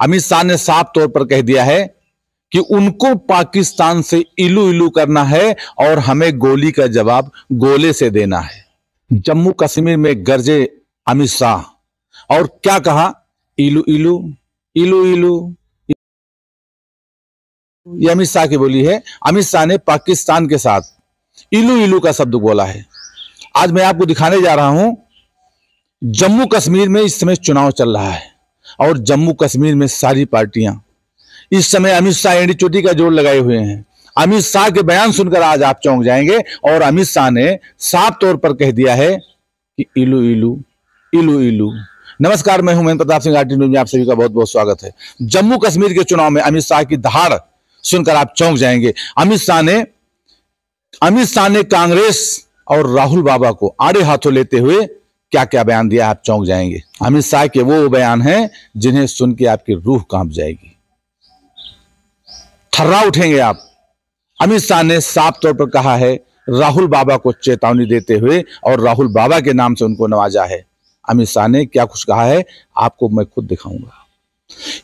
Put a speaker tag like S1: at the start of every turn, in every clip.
S1: अमित शाह ने साफ तौर पर कह दिया है कि उनको पाकिस्तान से इलू इलू करना है और हमें गोली का जवाब गोले से देना है। जम्मू कश्मीर में गरजे अमित शाह और क्या कहा, इलू इलू इलू इलू। ये अमित शाह की बोली है। अमित शाह ने पाकिस्तान के साथ इलू इलू का शब्द बोला है। आज मैं आपको दिखाने जा रहा हूं, जम्मू कश्मीर में इस समय चुनाव चल रहा है और जम्मू कश्मीर में सारी पार्टियां इस समय अमित शाह एड़ी चोटी का जोड़ लगाए हुए हैं। अमित शाह के बयान सुनकर आज आप चौंक जाएंगे और अमित शाह ने साफ तौर पर कह दिया है कि इलू इलू इलू इलू। नमस्कार, मैं हूं महेंद्र प्रताप सिंह, आरटी न्यूज़ में आप सभी का बहुत बहुत स्वागत है। जम्मू कश्मीर के चुनाव में अमित शाह की दहाड़ सुनकर आप चौंक जाएंगे। अमित शाह ने कांग्रेस और राहुल बाबा को आड़े हाथों लेते हुए क्या क्या बयान दिया, आप चौंक जाएंगे। अमित शाह के वो बयान हैं जिन्हें सुन के आपकी रूह कांप जाएगी, थर्रा उठेंगे आप। अमित शाह ने साफ तौर पर कहा है, राहुल बाबा को चेतावनी देते हुए और राहुल बाबा के नाम से उनको नवाजा है। अमित शाह ने क्या कुछ कहा है आपको मैं खुद दिखाऊंगा।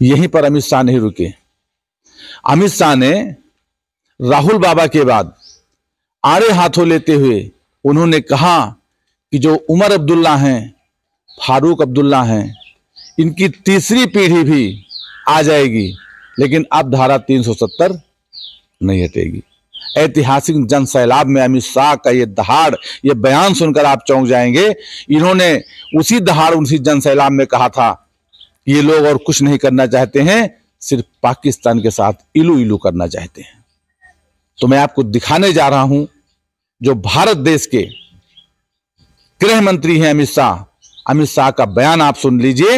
S1: यहीं पर अमित शाह नहीं रुके। अमित शाह ने राहुल बाबा के बाद आड़े हाथों लेते हुए उन्होंने कहा कि जो उमर अब्दुल्ला हैं, फारूक अब्दुल्ला हैं, इनकी तीसरी पीढ़ी भी आ जाएगी, लेकिन अब धारा 370 नहीं हटेगी। ऐतिहासिक जन सैलाब में अमित शाह का ये दहाड़, ये बयान सुनकर आप चौंक जाएंगे। इन्होंने उसी दहाड़, उसी जन सैलाब में कहा था कि ये लोग और कुछ नहीं करना चाहते हैं, सिर्फ पाकिस्तान के साथ इलू इलू करना चाहते हैं। तो मैं आपको दिखाने जा रहा हूं, जो भारत देश के गृह मंत्री हैं अमित शाह का बयान आप सुन लीजिए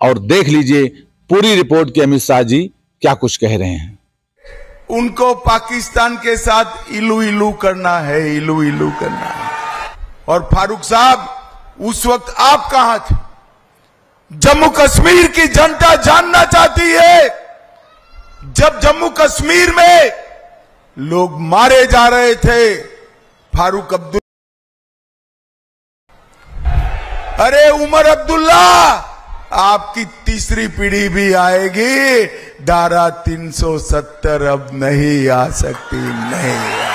S1: और देख लीजिए पूरी रिपोर्ट की अमित शाह जी क्या कुछ कह रहे हैं।
S2: उनको पाकिस्तान के साथ इलू इलू करना है, इलू इलू करना है। और फारूक साहब, उस वक्त आप कहां थे? जम्मू कश्मीर की जनता जानना चाहती है, जब जम्मू कश्मीर में लोग मारे जा रहे थे। फारूक अब्दुल्ला, अरे उमर अब्दुल्ला, आपकी तीसरी पीढ़ी भी आएगी, धारा 370 अब नहीं आ सकती, नहीं आ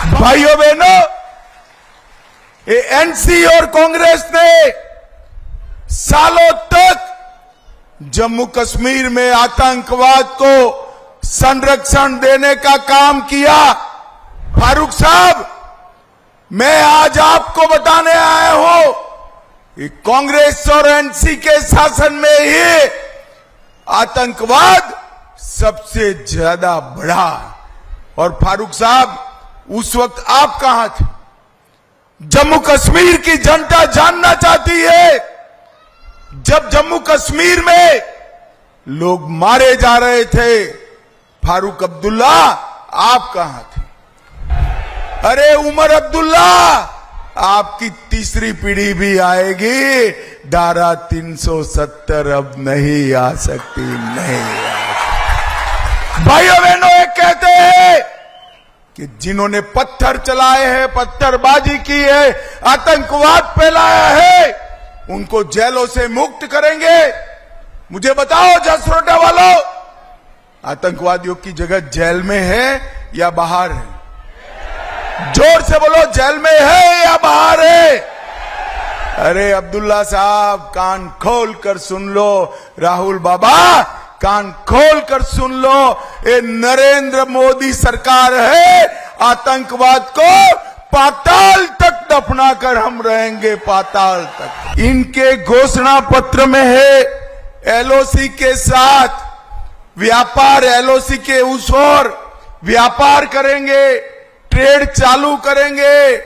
S2: सकती। भाइयों बहनों, ये एनसी और कांग्रेस ने सालों तक जम्मू कश्मीर में आतंकवाद को संरक्षण देने का काम किया। फारूक साहब, मैं आज आपको बताने आया हूं कि कांग्रेस और एनसी के शासन में ही आतंकवाद सबसे ज्यादा बढ़ा। और फारूक साहब, उस वक्त आप कहां थे? जम्मू कश्मीर की जनता जानना चाहती है, जब जम्मू कश्मीर में लोग मारे जा रहे थे। फारूक अब्दुल्ला, आप कहां थे? अरे उमर अब्दुल्ला, आपकी तीसरी पीढ़ी भी आएगी, धारा 370 अब नहीं आ सकती, नहीं आ सकती। भाइयों बहनों, एक कहते हैं कि जिन्होंने पत्थर चलाए हैं, पत्थरबाजी की है, आतंकवाद फैलाया है, उनको जेलों से मुक्त करेंगे। मुझे बताओ जसरोटा वालों, आतंकवादियों की जगह जेल में है या बाहर है? जोर से बोलो, जेल में है या बाहर है? अरे अब्दुल्ला साहब, कान खोल कर सुन लो। राहुल बाबा, कान खोल कर सुन लो। ये नरेंद्र मोदी सरकार है, आतंकवाद को पाताल तक दफना कर हम रहेंगे, पाताल तक। इनके घोषणा पत्र में है एलओसी के साथ व्यापार, एलओसी के उस ओर व्यापार करेंगे, ट्रेड चालू करेंगे।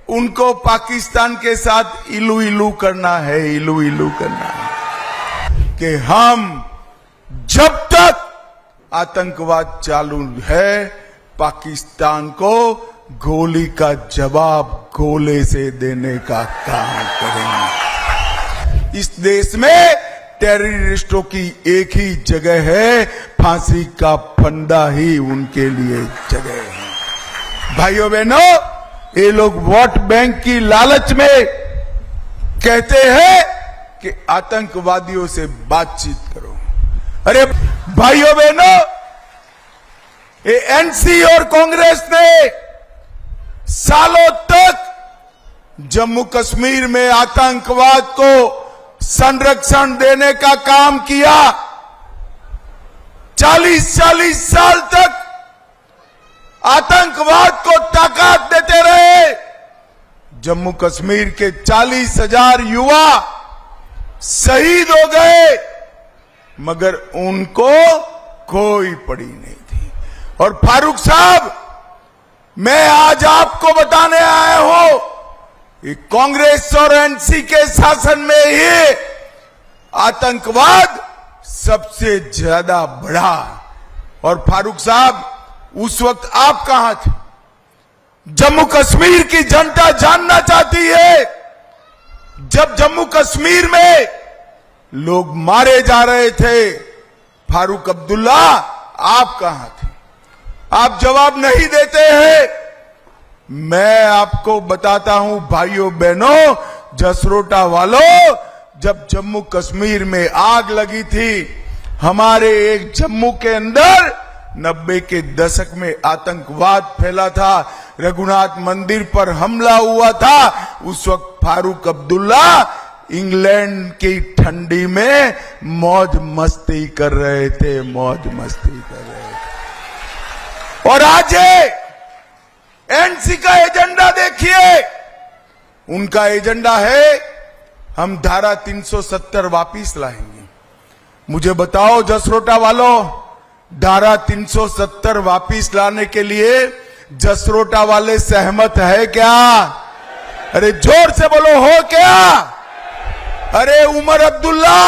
S2: उनको पाकिस्तान के साथ इलू इलू करना है, इलू इलू करना है कि हम जब तक आतंकवाद चालू है, पाकिस्तान को गोली का जवाब गोले से देने का काम करेंगे। इस देश में टेररिस्टों की एक ही जगह है, फांसी का फंदा ही उनके लिए जगह है। भाइयों बहनों, ये लोग वोट बैंक की लालच में कहते हैं कि आतंकवादियों से बातचीत करो। अरे भाइयों बहनों, ये एनसी और कांग्रेस ने सालों तक जम्मू कश्मीर में आतंकवाद को संरक्षण देने का काम किया। 40-40 साल तक आतंकवाद को ताकत देते रहे। जम्मू कश्मीर के 40,000 युवा शहीद हो गए, मगर उनको कोई पड़ी नहीं थी। और फारूक साहब, मैं आज आपको बताने आया हूं कि कांग्रेस और एनसी के शासन में ही आतंकवाद सबसे ज्यादा बढ़ा। और फारूक साहब, उस वक्त आप कहां थे? जम्मू कश्मीर की जनता जानना चाहती है, जब जम्मू कश्मीर में लोग मारे जा रहे थे, फारूक अब्दुल्ला आप कहां थे? आप जवाब नहीं देते हैं। मैं आपको बताता हूं भाइयों बहनों, जसरोटा वालों, जब जम्मू कश्मीर में आग लगी थी, हमारे एक जम्मू के अंदर 90 के दशक में आतंकवाद फैला था, रघुनाथ मंदिर पर हमला हुआ था, उस वक्त फारूक अब्दुल्ला इंग्लैंड की ठंडी में मौज मस्ती कर रहे थे, मौज मस्ती कर रहे थे। और आज एनसी का एजेंडा देखिए, उनका एजेंडा है हम धारा 370 वापिस लाएंगे। मुझे बताओ जसरोटा वालों, धारा 370 वापिस लाने के लिए जसरोटा वाले सहमत है क्या? अरे जोर से बोलो, हो क्या? अरे उमर अब्दुल्ला,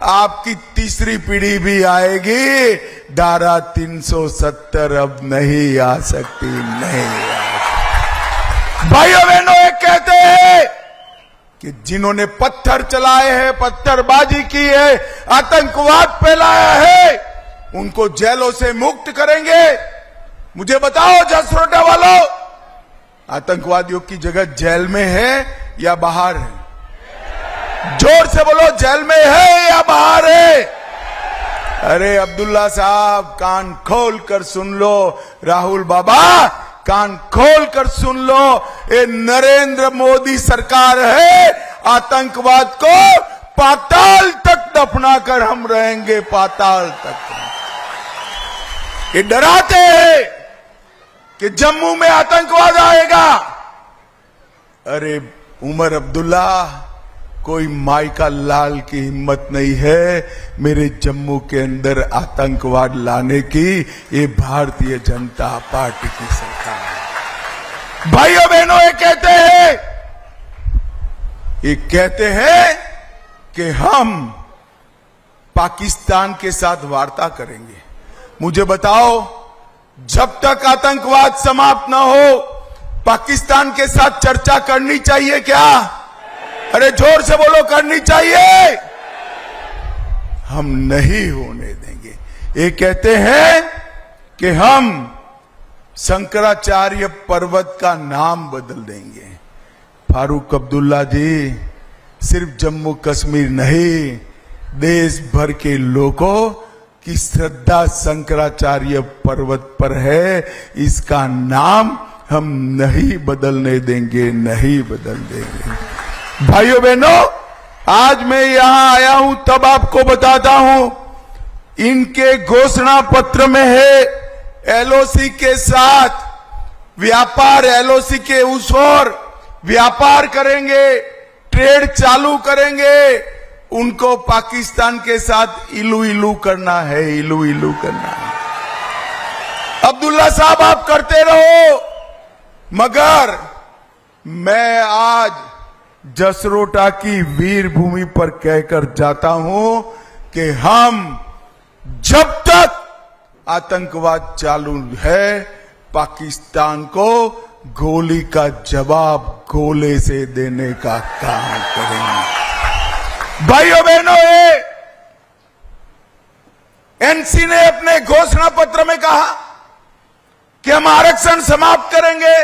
S2: आपकी तीसरी पीढ़ी भी आएगी, धारा 370 अब नहीं आ सकती, नहीं आ सकती। भाइयों बहनों, एक कहते हैं कि जिन्होंने पत्थर चलाए हैं, पत्थरबाजी की है, आतंकवाद फैलाया है, उनको जेलों से मुक्त करेंगे। मुझे बताओ जसरोटा वालों, आतंकवादियों की जगह जेल में है या बाहर है? जोर से बोलो, जेल में है या बाहर है? अरे अब्दुल्ला साहब, कान खोल कर सुन लो, राहुल बाबा कान खोल कर सुन लो, ये नरेंद्र मोदी सरकार है, आतंकवाद को पाताल तक दफना कर हम रहेंगे, पाताल तक। ये डराते हैं कि जम्मू में आतंकवाद आएगा। अरे उमर अब्दुल्ला, कोई माई का लाल की हिम्मत नहीं है मेरे जम्मू के अंदर आतंकवाद लाने की। ये भारतीय जनता पार्टी की सरकार है। भाइयों बहनों, ये कहते हैं कि हम पाकिस्तान के साथ वार्ता करेंगे। मुझे बताओ, जब तक आतंकवाद समाप्त न हो, पाकिस्तान के साथ चर्चा करनी चाहिए क्या? अरे जोर से बोलो, करनी चाहिए। हम नहीं होने देंगे। ये कहते हैं कि हम शंकराचार्य पर्वत का नाम बदल देंगे। फारूक अब्दुल्ला जी, सिर्फ जम्मू कश्मीर नहीं, देश भर के लोगों की श्रद्धा शंकराचार्य पर्वत पर है। इसका नाम हम नहीं बदलने देंगे, नहीं बदल देंगे। भाइयों बहनों, आज मैं यहां आया हूं तब आपको बताता हूं, इनके घोषणा पत्र में है एलओसी के साथ व्यापार, एलओसी के उस ओर व्यापार करेंगे, ट्रेड चालू करेंगे। उनको पाकिस्तान के साथ इलू इलू करना है, इलू इलू करना है। अब्दुल्ला साहब, आप करते रहो, मगर मैं आज जसरोटा की वीर भूमि पर कहकर जाता हूं कि हम जब तक आतंकवाद चालू है, पाकिस्तान को गोली का जवाब गोले से देने का काम करेंगे। भाइयों बहनों, एनसी ने अपने घोषणा पत्र में कहा कि हम आरक्षण समाप्त करेंगे,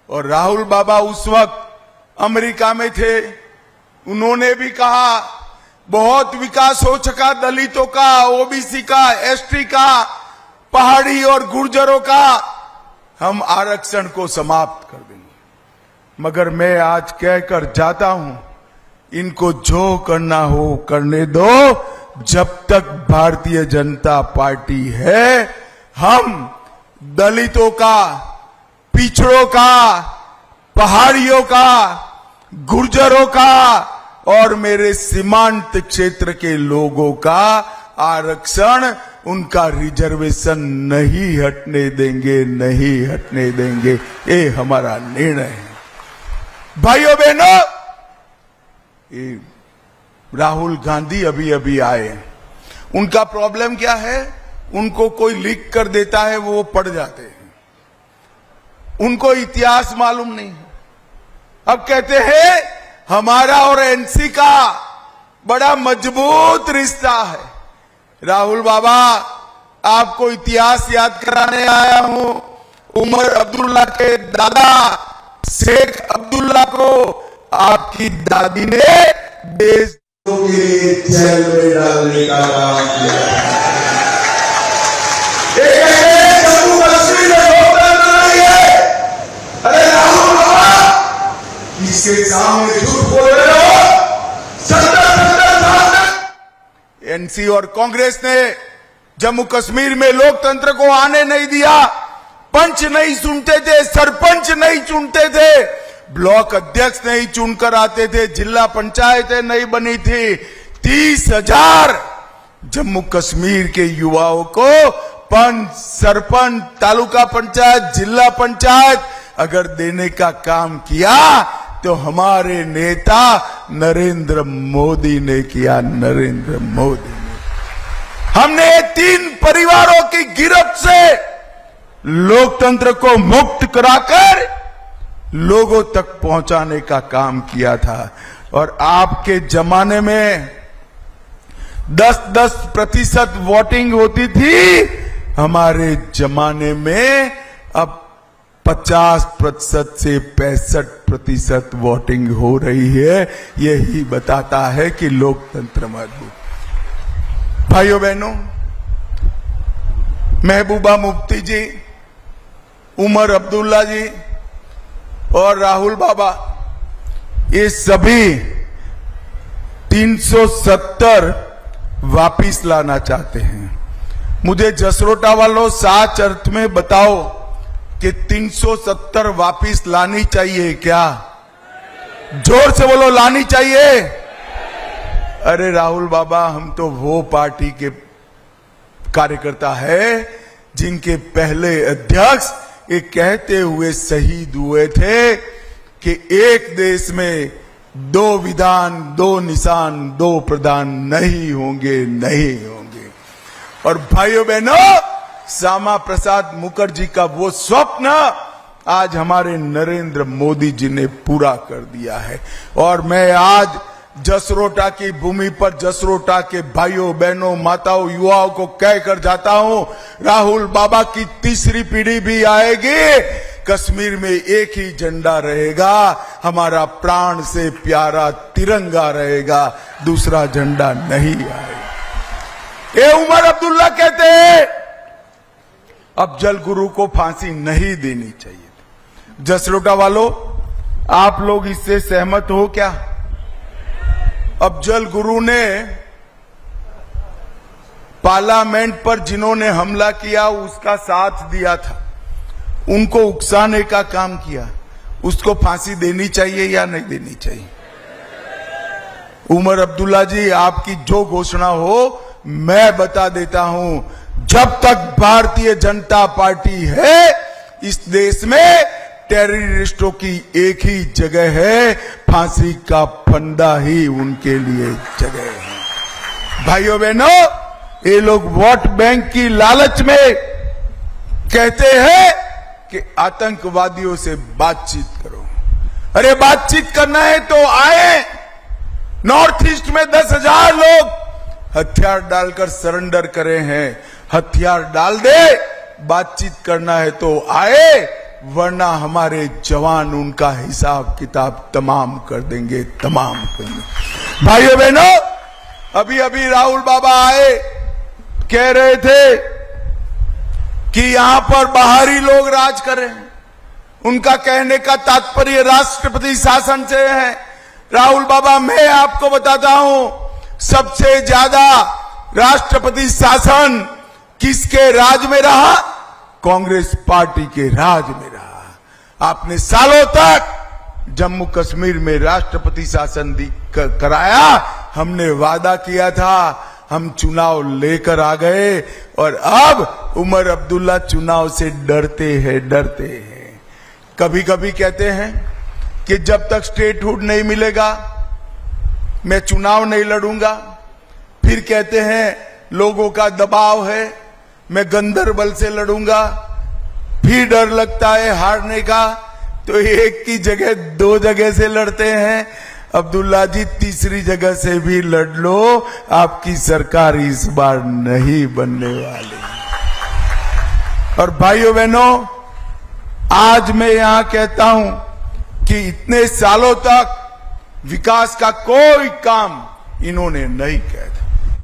S2: और राहुल बाबा उस वक्त अमेरिका में थे, उन्होंने भी कहा बहुत विकास हो चुका दलितों का, ओबीसी का, एसटी का, पहाड़ी और गुर्जरों का, हम आरक्षण को समाप्त कर देंगे। मगर मैं आज कहकर जाता हूं, इनको जो करना हो करने दो। जब तक भारतीय जनता पार्टी है, हम दलितों का, पिछड़ों का, पहाड़ियों का, गुर्जरों का और मेरे सीमांत क्षेत्र के लोगों का आरक्षण, उनका रिजर्वेशन नहीं हटने देंगे, नहीं हटने देंगे। ये हमारा निर्णय है। भाइयों बहनों, राहुल गांधी अभी अभी आए, उनका प्रॉब्लम क्या है? उनको कोई लिख कर देता है, वो पढ़ जाते हैं, उनको इतिहास मालूम नहीं है। अब कहते हैं हमारा और एनसी का बड़ा मजबूत रिश्ता है। राहुल बाबा, आपको इतिहास याद कराने आया हूं। उमर अब्दुल्ला के दादा शेख अब्दुल्ला को आपकी दादी ने देश के जेल में डालने का काम किया। जम्मू कश्मीर में लोकतंत्र नहीं है। अरे राहुल बाबा, इसके सामने झूठ बोल रहे हो। 70 साल तक एनसी और कांग्रेस ने जम्मू कश्मीर में लोकतंत्र को आने नहीं दिया। पंच नहीं चुनते थे, सरपंच नहीं चुनते थे, ब्लॉक अध्यक्ष नहीं चुनकर आते थे, जिला पंचायतें नहीं बनी थी। 30,000 जम्मू कश्मीर के युवाओं को पंच, सरपंच, तालुका पंचायत, जिला पंचायत अगर देने का काम किया तो हमारे नेता नरेंद्र मोदी ने किया। नरेंद्र मोदी ने। हमने 3 परिवारों की गिरफ्त से लोकतंत्र को मुक्त कराकर लोगों तक पहुंचाने का काम किया था। और आपके जमाने में 10% वोटिंग होती थी, हमारे जमाने में अब 50% से 65% वोटिंग हो रही है। यही बताता है कि लोकतंत्र मजबूत। भाइयों बहनों, महबूबा मुफ्ती जी, उमर अब्दुल्ला जी और राहुल बाबा, ये सभी 370 वापिस लाना चाहते हैं। मुझे जसरोटा वालों साच अर्थ में बताओ कि 370 वापिस लानी चाहिए क्या? जोर से बोलो, लानी चाहिए। अरे राहुल बाबा, हम तो वो पार्टी के कार्यकर्ता है जिनके पहले अध्यक्ष ये कहते हुए शहीद हुए थे कि एक देश में 2 विधान, 2 निशान, 2 प्रधान नहीं होंगे, नहीं होंगे। और भाइयों बहनों, श्यामा प्रसाद मुखर्जी का वो स्वप्न आज हमारे नरेंद्र मोदी जी ने पूरा कर दिया है। और मैं आज जसरोटा की भूमि पर जसरोटा के भाइयों बहनों, माताओं, युवाओं को कहकर जाता हूं, राहुल बाबा की तीसरी पीढ़ी भी आएगी। कश्मीर में एक ही झंडा रहेगा, हमारा प्राण से प्यारा तिरंगा रहेगा, दूसरा झंडा नहीं आएगा। ये उमर अब्दुल्ला कहते हैं अफजल गुरु को फांसी नहीं देनी चाहिए। जसरोटा वालों, आप लोग इससे सहमत हो क्या? अफजल गुरु ने पार्लियामेंट पर जिन्होंने हमला किया उसका साथ दिया था, उनको उकसाने का काम किया, उसको फांसी देनी चाहिए या नहीं देनी चाहिए? उमर अब्दुल्ला जी, आपकी जो घोषणा हो मैं बता देता हूं, जब तक भारतीय जनता पार्टी है इस देश में टेररिस्टों की एक ही जगह है, फांसी का फंदा ही उनके लिए जगह है। भाइयों बहनों, ये लोग वोट बैंक की लालच में कहते हैं कि आतंकवादियों से बातचीत करो। अरे बातचीत करना है तो आए। नॉर्थ ईस्ट में 10,000 लोग हथियार डालकर सरेंडर करे हैं, हथियार डाल दे। बातचीत करना है तो आए, वरना हमारे जवान उनका हिसाब किताब तमाम कर देंगे, तमाम कर देंगे। भाइयों बहनों, अभी अभी राहुल बाबा आए, कह रहे थे कि यहां पर बाहरी लोग राज कर रहे हैं। उनका कहने का तात्पर्य राष्ट्रपति शासन से है। राहुल बाबा, मैं आपको बताता हूं, सबसे ज्यादा राष्ट्रपति शासन किसके राज में रहा? कांग्रेस पार्टी के राज में रहा। आपने सालों तक जम्मू कश्मीर में राष्ट्रपति शासन कराया। हमने वादा किया था, हम चुनाव लेकर आ गए और अब उमर अब्दुल्ला चुनाव से डरते हैं। कभी कभी कहते हैं कि जब तक स्टेटहुड नहीं मिलेगा मैं चुनाव नहीं लड़ूंगा। फिर कहते हैं लोगों का दबाव है, मैं गंदरबल से लड़ूंगा। फिर डर लगता है हारने का, तो एक की जगह 2 जगह से लड़ते हैं। अब्दुल्ला जी, तीसरी जगह से भी लड़ लो, आपकी सरकार इस बार नहीं बनने वाली। और भाइयों बहनों, आज मैं यहां कहता हूं कि इतने सालों तक विकास का कोई काम इन्होंने नहीं किया था।